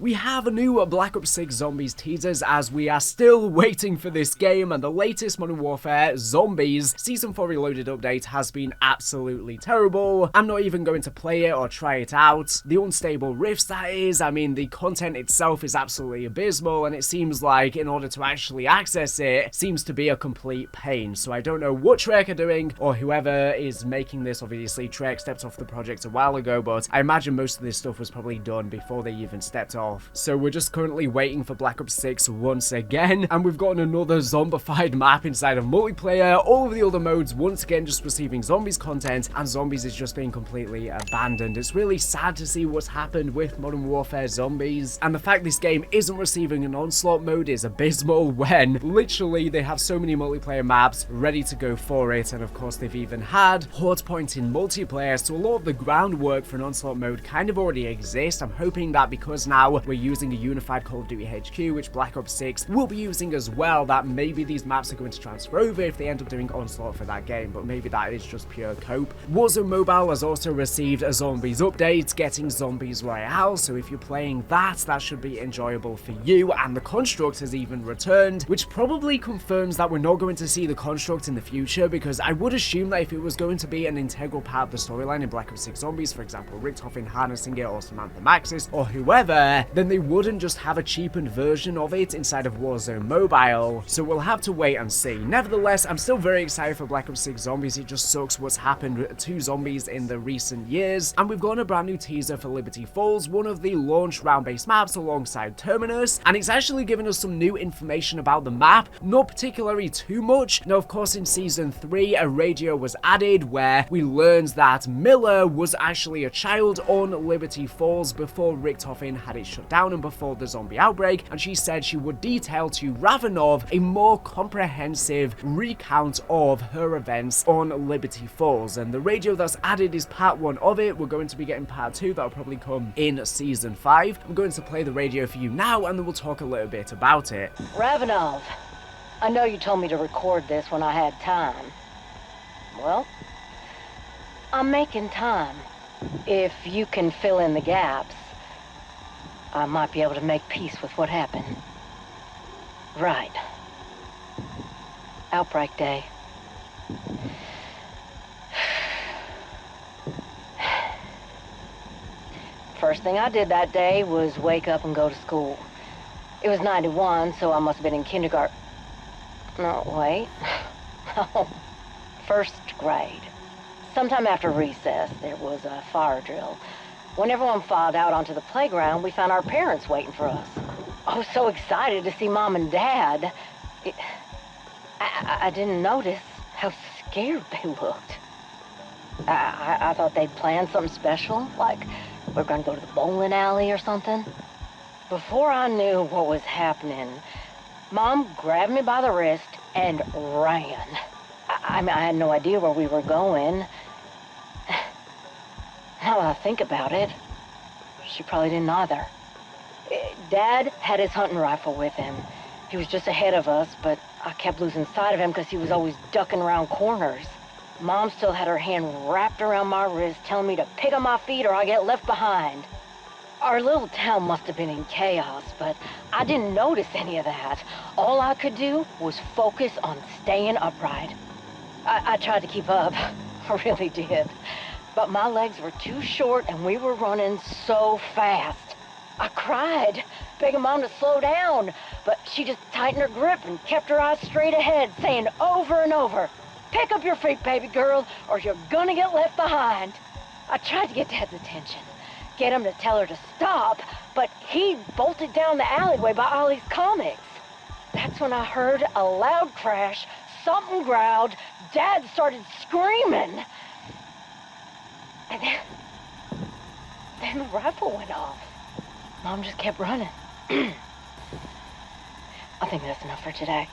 We have a new Black Ops 6 Zombies teasers as we are still waiting for this game, and the latest Modern Warfare Zombies Season 4 Reloaded update has been absolutely terrible. I'm not even going to play it or try it out. The unstable rifts, that is, I mean, the content itself is absolutely abysmal, and it seems like in order to actually access it, seems to be a complete pain. So I don't know what Treyarch are doing, or whoever is making this. Obviously, Treyarch stepped off the project a while ago, but I imagine most of this stuff was probably done before they even stepped off. So we're just currently waiting for Black Ops 6 once again, and we've gotten another zombified map inside of multiplayer. All of the other modes once again just receiving zombies content, and zombies is just being completely abandoned. It's really sad to see what's happened with Modern Warfare Zombies, and the fact this game isn't receiving an onslaught mode is abysmal when literally they have so many multiplayer maps ready to go for it, and of course they've even had horde point in multiplayer, so a lot of the groundwork for an onslaught mode kind of already exists. I'm hoping that because now we're using a unified Call of Duty HQ, which Black Ops 6 will be using as well, that maybe these maps are going to transfer over if they end up doing onslaught for that game, but maybe that is just pure cope. Warzone Mobile has also received a Zombies update, getting Zombies Royale, so if you're playing that, that should be enjoyable for you, and the Construct has even returned, which probably confirms that we're not going to see the Construct in the future, because I would assume that if it was going to be an integral part of the storyline in Black Ops 6 Zombies, for example, Richtofen harnessing it, or Samantha Maxis, or whoever, then they wouldn't just have a cheapened version of it inside of Warzone Mobile, so we'll have to wait and see. Nevertheless, I'm still very excited for Black Ops 6 Zombies. It just sucks what's happened to zombies in the recent years, and we've got a brand new teaser for Liberty Falls, one of the launch round-based maps alongside Terminus, and it's actually giving us some new information about the map, not particularly too much. Now, of course, in Season 3, a radio was added where we learned that Miller was actually a child on Liberty Falls before Richtofen had it shut down and before the zombie outbreak, and she said she would detail to Ravenov a more comprehensive recount of her events on Liberty Falls, and the radio that's added is part 1 of it. We're going to be getting part 2 that'll probably come in Season 5. I'm going to play the radio for you now, and then we'll talk a little bit about it. Ravenov, I know you told me to record this when I had time. Well, I'm making time. If you can fill in the gaps, I might be able to make peace with what happened. Right. Outbreak day. First thing I did that day was wake up and go to school. It was 91, so I must have been in kindergarten. No, wait. No. First grade. Sometime after recess, there was a fire drill. When everyone filed out onto the playground, we found our parents waiting for us. I was so excited to see Mom and Dad. I didn't notice how scared they looked. I thought they'd planned something special, like we're going to go to the bowling alley or something. Before I knew what was happening, Mom grabbed me by the wrist and ran. I had no idea where we were going. Now that I think about it, she probably didn't either. Dad had his hunting rifle with him. He was just ahead of us, but I kept losing sight of him because he was always ducking around corners. Mom still had her hand wrapped around my wrist, telling me to pick up my feet or I get left behind. Our little town must have been in chaos, but I didn't notice any of that. All I could do was focus on staying upright. I tried to keep up, I really did. But my legs were too short and we were running so fast. I cried, begging Mom to slow down, but she just tightened her grip and kept her eyes straight ahead, saying over and over, "Pick up your feet, baby girl, or you're gonna get left behind." I tried to get Dad's attention, get him to tell her to stop, but he bolted down the alleyway by Ollie's Comics. That's when I heard a loud crash, something growled, Dad started screaming. And then the rifle went off. Mom just kept running. I think that's enough for today.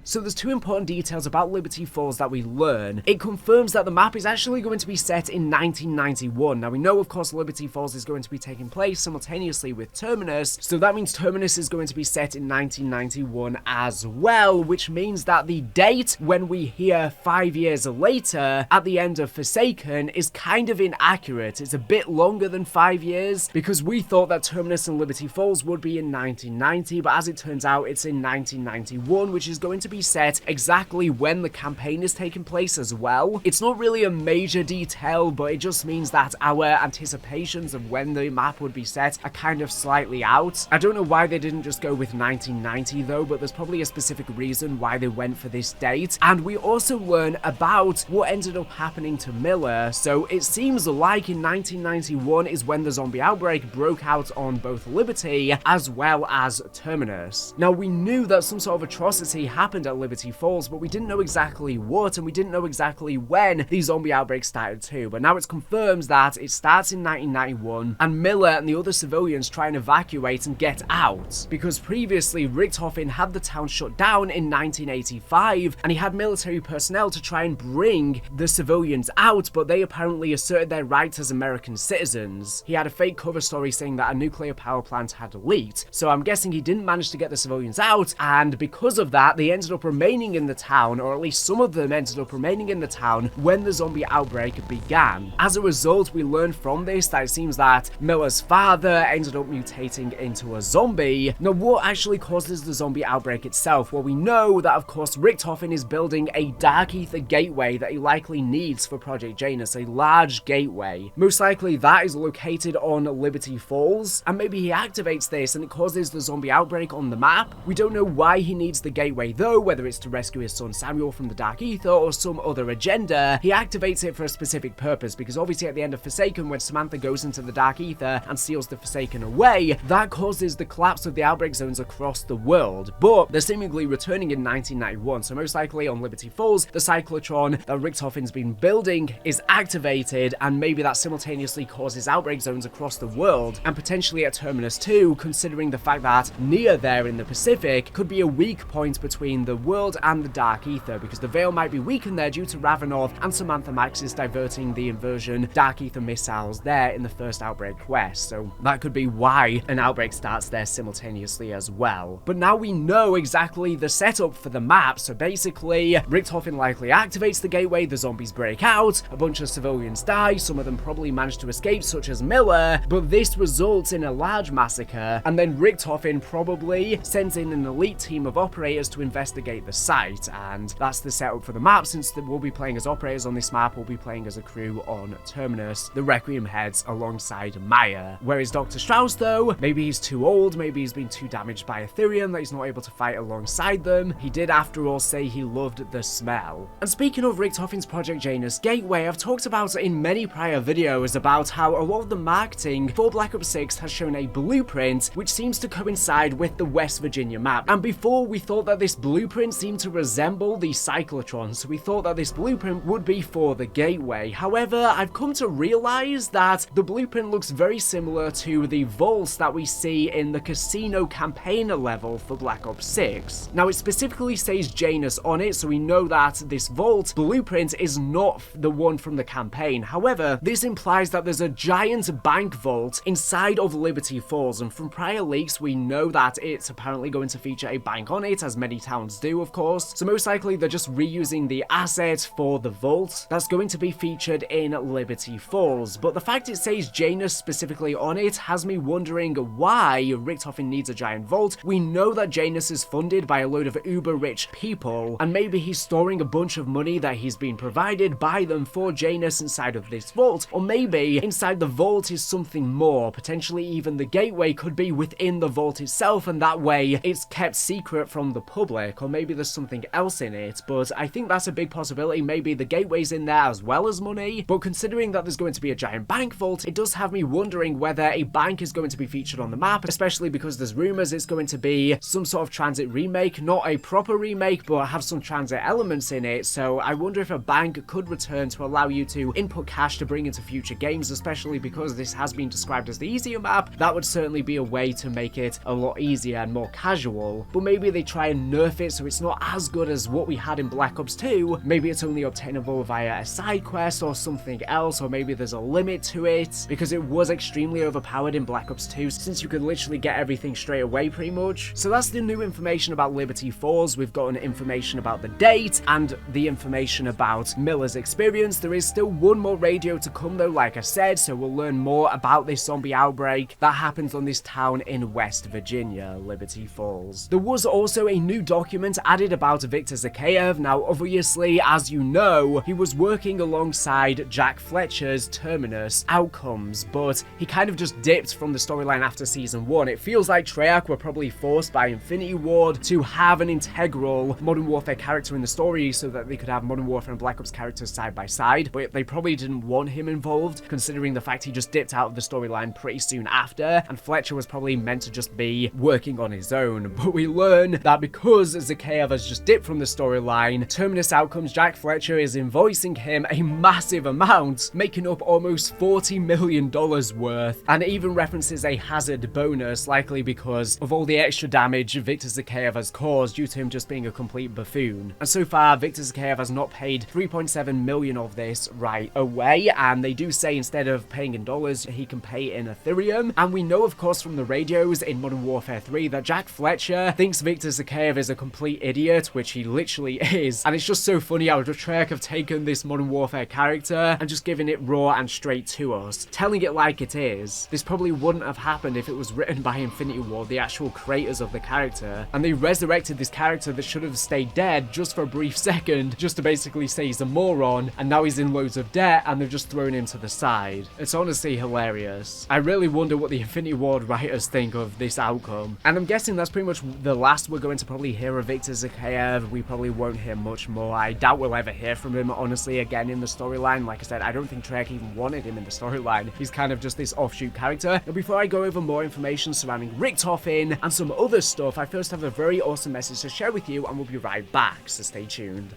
So there's two important details about Liberty Falls that we learn. It confirms that the map is actually going to be set in 1991. Now we know, of course, Liberty Falls is going to be taking place simultaneously with Terminus, so that means Terminus is going to be set in 1991 as well, which means that the date when we hear 5 years later at the end of Forsaken is kind of inaccurate. It's a bit longer than 5 years, because we thought that Terminus and Liberty Falls would be in 1990, but as it turns out, it's in 1991, which is going to be set exactly when the campaign is taking place as well. It's not really a major detail, but it just means that our anticipations of when the map would be set are kind of slightly out. I don't know why they didn't just go with 1990 though, but there's probably a specific reason why they went for this date. And we also learn about what ended up happening to Miller. So it seems like in 1991 is when the zombie outbreak broke out on both Liberty as well as Terminus. Now we knew that some sort of atrocity happened at Liberty Falls, but we didn't know exactly what, and we didn't know exactly when the zombie outbreak started too. But now it's confirmed that it starts in 1991, and Miller and the other civilians try and evacuate and get out, because previously Richtofen had the town shut down in 1985, and he had military personnel to try and bring the civilians out, but they apparently asserted their rights as American citizens. He had a fake cover story saying that a nuclear power plant had leaked, so I'm guessing he didn't manage to get the civilians out, and because of that they ended up remaining in the town, or at least some of them ended up remaining in the town when the zombie outbreak began. As a result, we learned from this that it seems that Miller's father ended up mutating into a zombie. Now, what actually causes the zombie outbreak itself? Well, we know that, of course, Richtofen is building a Dark Ether gateway that he likely needs for Project Janus, a large gateway. Most likely that is located on Liberty Falls, and maybe he activates this and it causes the zombie outbreak on the map. We don't know why he needs the gateway though, whether it's to rescue his son Samuel from the Dark Ether or some other agenda. He activates it for a specific purpose, because obviously at the end of Forsaken, when Samantha goes into the Dark Ether and seals the Forsaken away, that causes the collapse of the outbreak zones across the world. But they're seemingly returning in 1991, so most likely on Liberty Falls, the cyclotron that Richtofen's been building is activated, and maybe that simultaneously causes outbreak zones across the world, and potentially at Terminus 2, considering the fact that near there in the Pacific could be a weak point between the world and the Dark Ether, because the veil might be weakened there due to Ravenov and Samantha Maxis diverting the inversion Dark Ether missiles there in the first outbreak quest, so that could be why an outbreak starts there simultaneously as well. But now we know exactly the setup for the map, so basically Richtofen likely activates the gateway, the zombies break out, a bunch of civilians die, some of them probably manage to escape, such as Miller, but this results in a large massacre, and then Richtofen probably sends in an elite team of operators to investigate the site, and that's the setup for the map. Since we'll be playing as operators on this map, we'll be playing as a crew on Terminus, the Requiem heads alongside Maya. Where is Dr. Strauss though? Maybe he's too old, maybe he's been too damaged by Ethereum that he's not able to fight alongside them. He did after all say he loved the smell. And speaking of Richtofen's Project Janus Gateway, I've talked about in many prior videos about how a lot of the marketing for Black Ops 6 has shown a blueprint which seems to coincide with the West Virginia map. And before, we thought that this blueprint seemed to resemble the cyclotron, so we thought that this blueprint would be for the gateway. However, I've come to realize that the blueprint looks very similar to the vaults that we see in the casino campaign level for Black Ops 6. Now, it specifically says Janus on it, so we know that this vault blueprint is not the one from the campaign. However, this implies that there's a giant bank vault inside of Liberty Falls, and from prior leaks we know that it's apparently going to feature a bank on it, as many towns do, of course. So most likely they're just reusing the asset for the vault that's going to be featured in Liberty Falls. But the fact it says Janus specifically on it has me wondering why Richtofen needs a giant vault. We know that Janus is funded by a load of uber rich people, and maybe he's storing a bunch of money that he's been provided by them for Janus inside of this vault, or maybe inside the vault is something more. Potentially even the gateway could be within the vault itself, and that way it's kept secret from the public, or maybe there's something else in it. But I think that's a big possibility. Maybe the gateway's in there as well as money, but considering that there's going to be a giant bank vault, it does have me wondering whether a bank is going to be featured on the map, especially because there's rumors it's going to be some sort of transit remake, not a proper remake, but have some transit elements in it. So I wonder if a bank could return to allow you to input cash to bring into future games, especially because this has been described as the easier map. That would certainly be a way to make it a lot easier and more casual, but maybe they try and nerf it so it's not as good as what we had in Black Ops 2. Maybe it's only obtainable via a side quest or something else, or maybe there's a limit to it, because it was extremely overpowered in Black Ops 2 since you could literally get everything straight away pretty much. So that's the new information about Liberty Falls. We've gotten information about the date and the information about Miller's experience. There is still one more radio to come though, like I said, so we'll learn more about this zombie outbreak that happens on this town in West Virginia, Liberty Falls. There was also a new document added about Victor Zakhaev. Now obviously, as you know, he was working alongside Jack Fletcher's Terminus Outcomes, but he kind of just dipped from the storyline after season 1. It feels like Treyarch were probably forced by Infinity Ward to have an integral Modern Warfare character in the story so that they could have Modern Warfare and Black Ops characters side by side, but they probably didn't want him involved, considering the fact he just dipped out of the storyline pretty soon after, and Fletcher was probably meant to just be working on his own. But we learn that because Zakhaev has just dipped from the storyline, Terminus Outcomes Jack Fletcher is invoicing him a massive amount, making up almost $40 million worth, and it even references a hazard bonus, likely because of all the extra damage Victor Zakhaev has caused due to him just being a complete buffoon. And so far, Victor Zakhaev has not paid $3.7 million of this right away, and they do say instead of paying in dollars, he can pay in Ethereum. And we know, of course, from the radios in Modern Warfare 3 that Jack Fletcher thinks Victor Zakhaev is a complete idiot, which he literally is. And it's just so funny how Treyarch have taken this Modern Warfare character and just given it raw and straight to us, telling it like it is. This probably wouldn't have happened if it was written by Infinity Ward, the actual creators of the character, and they resurrected this character that should have stayed dead just for a brief second, just to basically say he's a moron, and now he's in loads of debt and they've just thrown him to the side. It's honestly hilarious. I really wonder what the Infinity Ward writers think of this outcome, and I'm guessing that's pretty much the last we're going to probably hear of Victor Zakhaev. We probably won't hear much more. I doubt we'll ever hear from him, honestly, again in the storyline. Like I said, I don't think Treyarch even wanted him in the storyline. He's kind of just this offshoot character. Now, before I go over more information surrounding Richtofen and some other stuff, I first have a very awesome message to share with you, and we'll be right back, so stay tuned.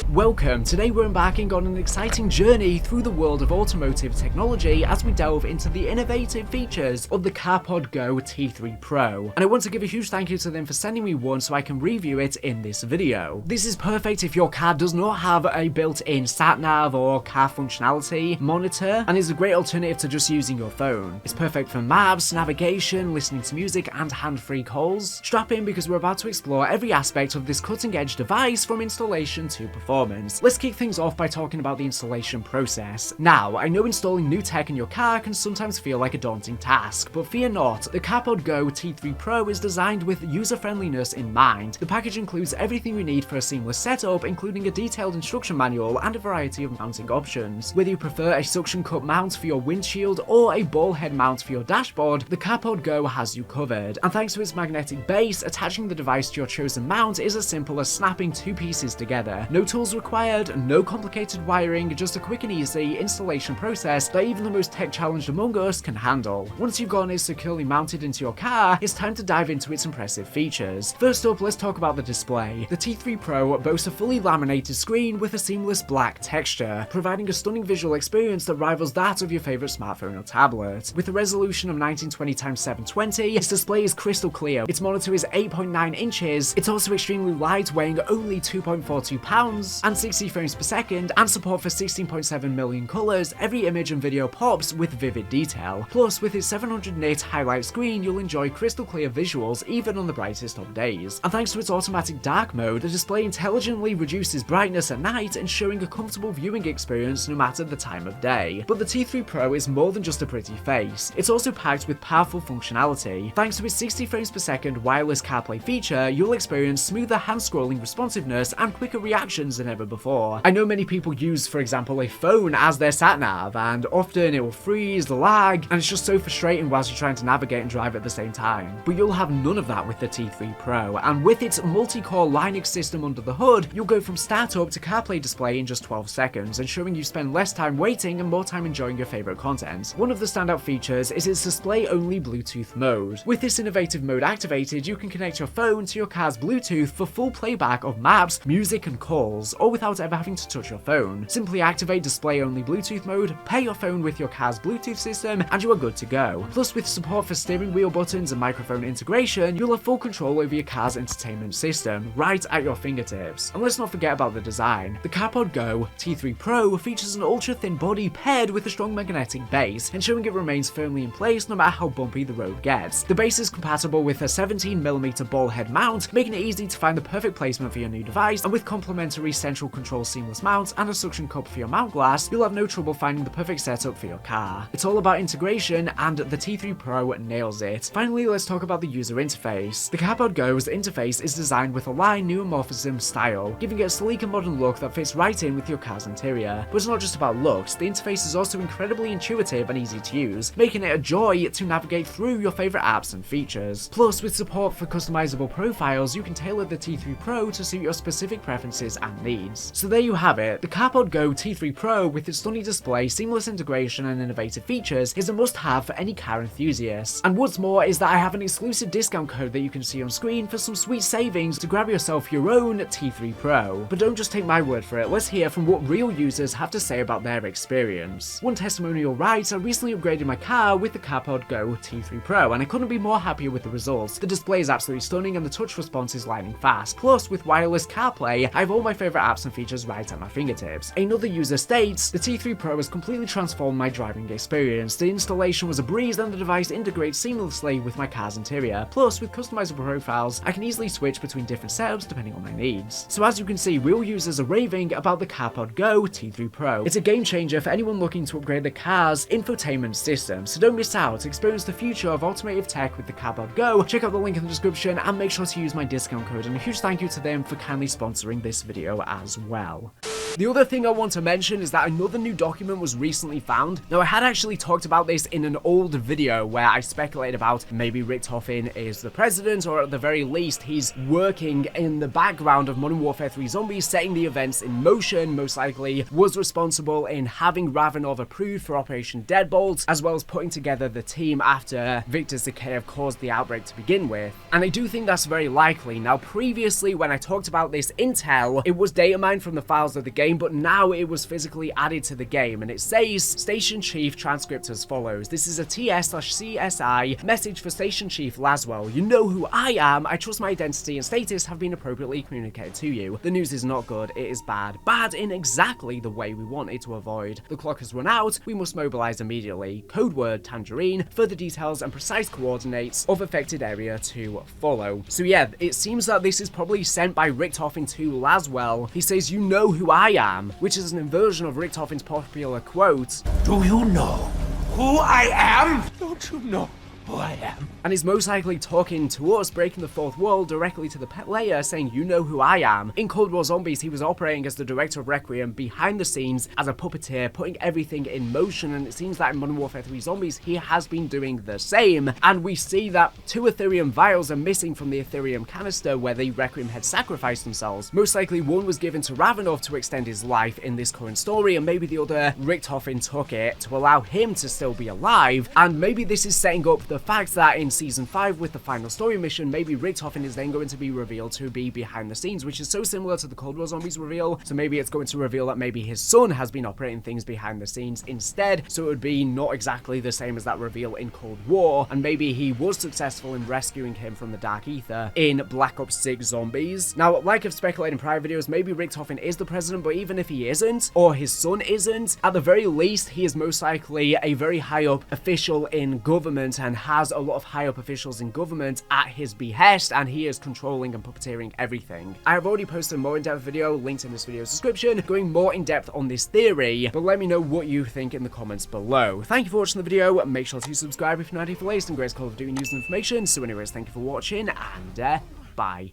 Welcome. Today we're embarking on an exciting journey through the world of automotive technology as we delve into the innovative features of the CarPod Go T3 Pro. And I want to give a huge thank you to them for sending me one so I can review it in this video. This is perfect if your car does not have a built-in sat-nav or car functionality monitor, and is a great alternative to just using your phone. It's perfect for maps, navigation, listening to music, and hand-free calls. Strap in because we're about to explore every aspect of this cutting-edge device from installation to performance. Let's kick things off by talking about the installation process. Now, I know installing new tech in your car can sometimes feel like a daunting task, but fear not, the CarPod Go T3 Pro is designed with user-friendliness in mind. The package includes everything you need for a seamless setup, including a detailed instruction manual and a variety of mounting options. Whether you prefer a suction cup mount for your windshield or a ball head mount for your dashboard, the CarPod Go has you covered. And thanks to its magnetic base, attaching the device to your chosen mount is as simple as snapping two pieces together. No tools required, no complicated wiring, just a quick and easy installation process that even the most tech-challenged among us can handle. Once you've gotten it securely mounted into your car, it's time to dive into its impressive features. First up, let's talk about the display. The T3 Pro boasts a fully laminated screen with a seamless black texture, providing a stunning visual experience that rivals that of your favorite smartphone or tablet. With a resolution of 1920x720, its display is crystal clear. Its monitor is 8.9 inches. It's also extremely light, weighing only 2.42 pounds, and 60 frames per second, and support for 16.7 million colors. Every image and video pops with vivid detail. Plus, with its 700 nit highlight screen, you'll enjoy crystal clear visuals even on the brightest of days. And thanks to its automatic dark mode, the display intelligently reduces brightness at night, ensuring a comfortable viewing experience no matter the time of day. But the T3 Pro is more than just a pretty face. It's also packed with powerful functionality. Thanks to its 60 frames per second wireless CarPlay feature, you'll experience smoother hand-scrolling responsiveness and quicker reactions than ever before. I know many people use, for example, a phone as their sat-nav, and often it will freeze, lag, and it's just so frustrating whilst you're trying to navigate and drive at the same time. But you'll have none of that with the T3 Pro, and with its multi-core Linux system under the hood, you'll go from startup to CarPlay display in just 12 seconds, ensuring you spend less time waiting and more time enjoying your favorite content. One of the standout features is its display-only Bluetooth mode. With this innovative mode activated, you can connect your phone to your car's Bluetooth for full playback of maps, music, and calls. cars, all without ever having to touch your phone. Simply activate display-only Bluetooth mode, pair your phone with your car's Bluetooth system, and you are good to go. Plus, with support for steering wheel buttons and microphone integration, you'll have full control over your car's entertainment system, right at your fingertips. And let's not forget about the design. The CarPod Go T3 Pro features an ultra-thin body paired with a strong magnetic base, ensuring it remains firmly in place no matter how bumpy the road gets. The base is compatible with a 17mm ball head mount, making it easy to find the perfect placement for your new device, and with complementary central control seamless mounts and a suction cup for your mount glass, you'll have no trouble finding the perfect setup for your car. It's all about integration, and the T3 Pro nails it. Finally, let's talk about the user interface. The CarPod Go's interface is designed with a line neumorphism style, giving it a sleek and modern look that fits right in with your car's interior. But it's not just about looks, the interface is also incredibly intuitive and easy to use, making it a joy to navigate through your favorite apps and features. Plus, with support for customizable profiles, you can tailor the T3 Pro to suit your specific preferences and needs. So there you have it. The CarPod Go T3 Pro, with its stunning display, seamless integration, and innovative features, is a must-have for any car enthusiast. And what's more is that I have an exclusive discount code that you can see on screen for some sweet savings to grab yourself your own T3 Pro. But don't just take my word for it, let's hear from what real users have to say about their experience. One testimonial writes, "I recently upgraded my car with the CarPod Go T3 Pro, and I couldn't be more happier with the results. The display is absolutely stunning and the touch response is lightning fast. Plus, with wireless CarPlay, I have all my favorite apps and features right at my fingertips." Another user states, "The T3 Pro has completely transformed my driving experience. The installation was a breeze and the device integrates seamlessly with my car's interior. Plus, with customizable profiles, I can easily switch between different setups depending on my needs." So as you can see, real users are raving about the CarPod Go T3 Pro. It's a game changer for anyone looking to upgrade their car's infotainment system, so don't miss out. Experience the future of automotive tech with the CarPod Go. Check out the link in the description and make sure to use my discount code, and a huge thank you to them for kindly sponsoring this video as well. The other thing I want to mention is that another new document was recently found. Now, I had actually talked about this in an old video where I speculated about maybe Richtofen is the president, or at the very least he's working in the background of Modern Warfare 3 Zombies, setting the events in motion, most likely was responsible in having Ravenov approved for Operation Deadbolt, as well as putting together the team after Victor Zakhaev caused the outbreak to begin with. And I do think that's very likely. Now, previously when I talked about this intel, it was data mined from the files of the game, but now it was physically added to the game, and it says Station Chief transcript as follows. "This is a TS/CSI message for Station Chief Laswell. You know who I am. I trust my identity and status have been appropriately communicated to you. The news is not good. It is bad. Bad in exactly the way we want it to avoid. The clock has run out. We must mobilize immediately. Code word Tangerine. Further details and precise coordinates of affected area to follow." So yeah, it seems that this is probably sent by Richtofen to Laswell. He says, "You know who I am," which is an inversion of Richtofen's popular quote, "Do you know who I am? Don't you know who I am?" And is most likely talking to us, breaking the fourth wall directly to the player, saying, "You know who I am." In Cold War Zombies, he was operating as the director of Requiem behind the scenes as a puppeteer, putting everything in motion, and it seems that in Modern Warfare 3 Zombies, he has been doing the same. And we see that 2 Ethereum vials are missing from the Ethereum canister where the Requiem had sacrificed themselves. Most likely one was given to Ravenov to extend his life in this current story, and maybe the other, Richtofen, took it to allow him to still be alive. And maybe this is setting up the fact that in Season 5 with the final story mission, maybe Richtofen is then going to be revealed to be behind the scenes, which is so similar to the Cold War Zombies reveal. So maybe it's going to reveal that maybe his son has been operating things behind the scenes instead, so it would be not exactly the same as that reveal in Cold War, and maybe he was successful in rescuing him from the Dark Ether in Black Ops 6 Zombies. Now, like I've speculated in prior videos, maybe Richtofen is the president, but even if he isn't, or his son isn't, at the very least, he is most likely a very high up official in government and has a lot of high up officials in government at his behest, and he is controlling and puppeteering everything. I have already posted a more in-depth video linked in this video's description going more in depth on this theory, but let me know what you think in the comments below. Thank you for watching the video. Make sure to subscribe if you're not here for the latest and greatest Call of Duty news and information. So anyways, thank you for watching, and bye.